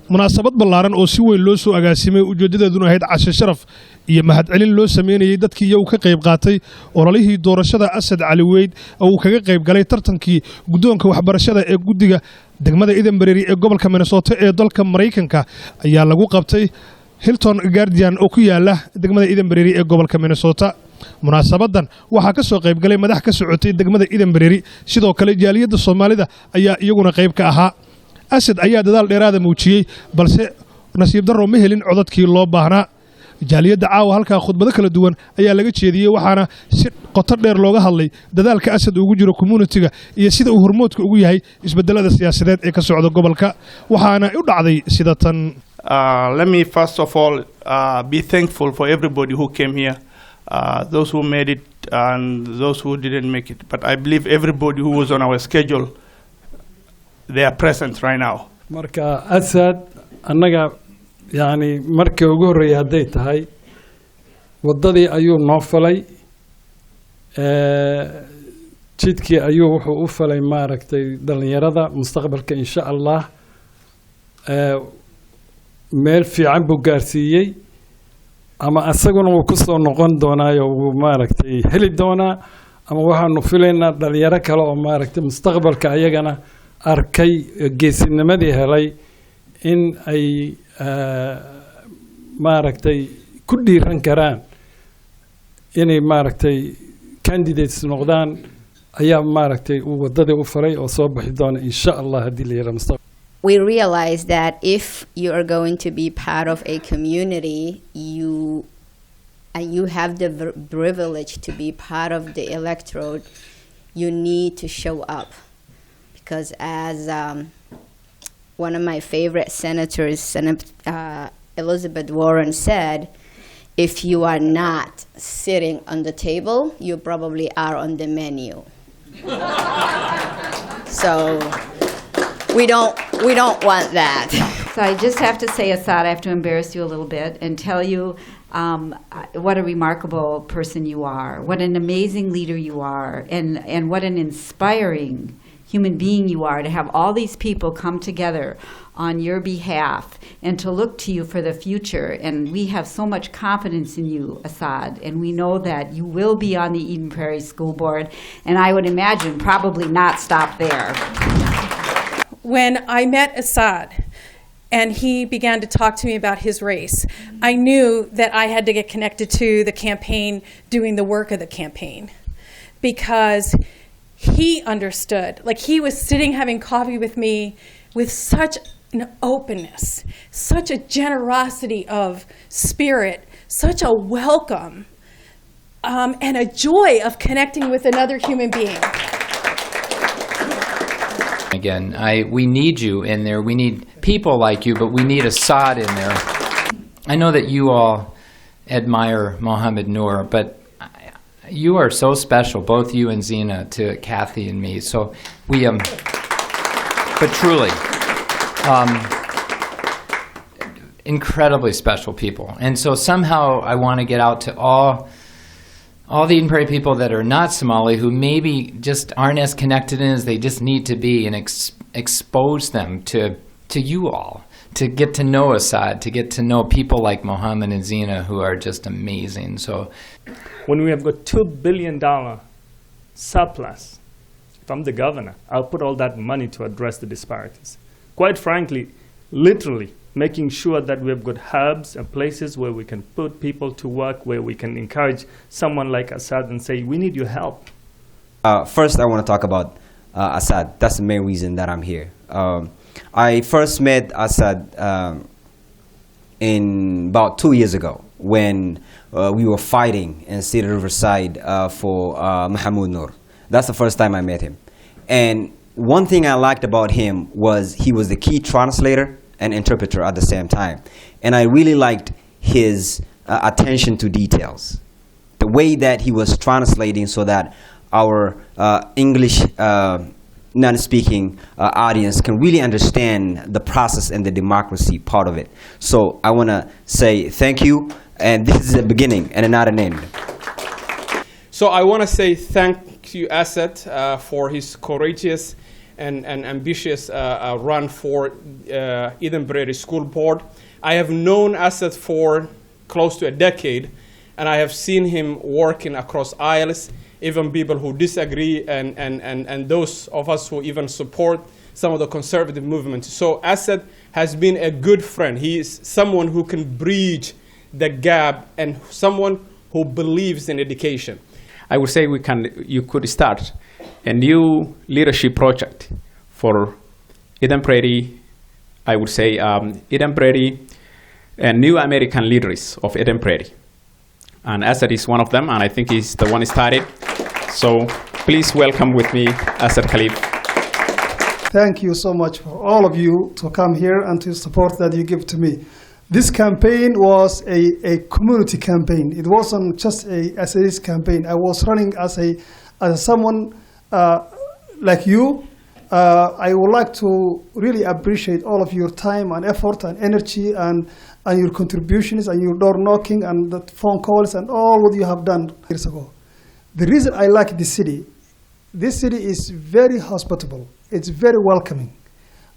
munaasabad ballaaran oo si weyn loo soo agaasimay ujeedadeeduna ahayd casho sharaf iyo mahad celin loo sameynayay dadkii iyagu ka qayb qaatay ololihii doorashada asad cali Weyd oo uu kaga qayb galay tartankii guddoonka waxbarashada ee gudiga degmada Eden Prairie ee gobolka Minnesota ee dalka Mareykanka ayaa lagu qabtay Hilton Guardian oo ku yaala degmada Eden Prairie ee gobolka Minnesota. munaasabadan waxaa ka soo qayb galay madax ka socotay degmada Eden Prairie sidoo kale jaaliyada Soomaalida ayaa iyaguna qayb ka ahaa. asad ayaa dadaal dheeraad muujiyay balse nasiib darro ma helin codadkii loo baahnaa. jaaliyada caawa halka khudbado kala duwan ayaa laga jeediyay waxaana si qoto dheer looga hadlay dadaalka asad ugu jiro community-ga iyo sida uu hormoodka ugu yahay isbedelada siyaasadeed ee ka socda gobolka waxaana u dhacday sida tan. Let me first of all be thankful for everybody who came here, those who made it and those who didn't make it. But I believe everybody who was on our schedule, they are present right now. Marka asad annaga yani markii ugu horeeyay haday tahay wadadii ayuu noo falay jidkii ayuu wuxuu u falay maaragtay dhalinyarada mustaqbalka insha Allah meel fiican buu gaarsiiyay ama asaguna wuu ku soo noqon doonaayo wuu maaragtay heli doonaa ama waxaanu filaynaa dhalinyaro kale oo maaragtay mustaqbalka ayagana arkay geesinimadii helay in ay maaragtay ku dhiiran karaan inay maaragtay candidates noqdaan ayaa maaragtay uu wadadii u faray oo soo bixi doona insha Allah haddii la yiraahdo mustaqbalka. We realize that if you are going to be part of a community, you have the privilege to be part of the electorate, you need to show up. Because as one of my favorite senators, Elizabeth Warren said, if you are not sitting on the table, you probably are on the menu. So we don't want that. So I just have to say, Asad, I have to embarrass you a little bit and tell you what a remarkable person you are, what an amazing leader you are, and what an inspiring human being you are to have all these people come together on your behalf and to look to you for the future. And we have so much confidence in you, Asad, and we know that you will be on the Eden Prairie School Board, and I would imagine probably not stop there. When I met Asad and he began to talk to me about his race, I knew that I had to get connected to the campaign, doing the work of the campaign, because he understood. Like, he was sitting having coffee with me with such an openness, such a generosity of spirit, such a welcome, and a joy of connecting with another human being. Again, we need you in there. We need people like you, but we need Asad in there. I know that you all admire Mohammed Noor, but you are so special, both you and Zina, to Kathy and me. So we, but truly, incredibly special people. And so somehow I want to get out to all the Eden Prairie people that are not Somali, who maybe just aren't as connected in as they just need to be, and expose them to you all, to get to know Asad, to get to know people like Mohammed and Zina, who are just amazing. So when we have got $2 billion surplus from the governor, I'll put all that money to address the disparities. Quite frankly, literally, making sure that we've got hubs and places where we can put people to work, where we can encourage someone like Asad and say, we need your help. First, I want to talk about Asad. That's the main reason that I'm here. I first met Asad in about 2 years ago when we were fighting in City Riverside for Mahmoud Noor. That's the first time I met him. And one thing I liked about him was he was the key translator and interpreter at the same time. And I really liked his attention to details. The way that he was translating so that our English non-speaking audience can really understand the process and the democracy part of it. So I want to say thank you, and this is the beginning and not an end. So I want to say thank you, Asad, for his courageous and ambitious run for Eden Prairie School Board. I have known Asad for close to a decade, and I have seen him working across aisles, even people who disagree, and those of us who even support some of the conservative movements. So Asad has been a good friend. He is someone who can bridge the gap and someone who believes in education. I would say you could start a new leadership project for Eden Prairie. I would say Eden Prairie and new American leaders of Eden Prairie. And Asad is one of them, and I think he's the one who started. So please welcome with me Asad Khalif. Thank you so much for all of you to come here and to support that you give to me. This campaign was a community campaign. It wasn't just a essayist campaign. I was running as someone like you. I would like to really appreciate all of your time and effort and energy and your contributions and your door knocking and the phone calls and all what you have done years ago. The reason I like this city is very hospitable. It's very welcoming.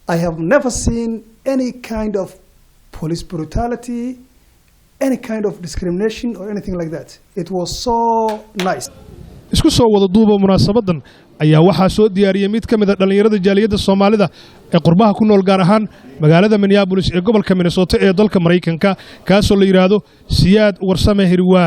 I have never seen any kind of police brutality, any kind of discrimination or anything like that. It was so nice. isku soo wada duuba munaasabadan ayaa waxaa soo diyaariyay mid ka mid ah dhalinyarada jaaliyadda Soomaalida ee qurbaha ku nool gaar ahaan magaalada Minneapolis ee gobolka Minnesota ee dalka Mareykanka kaasoo la yiraahdo Siyad Warsame Hariwa.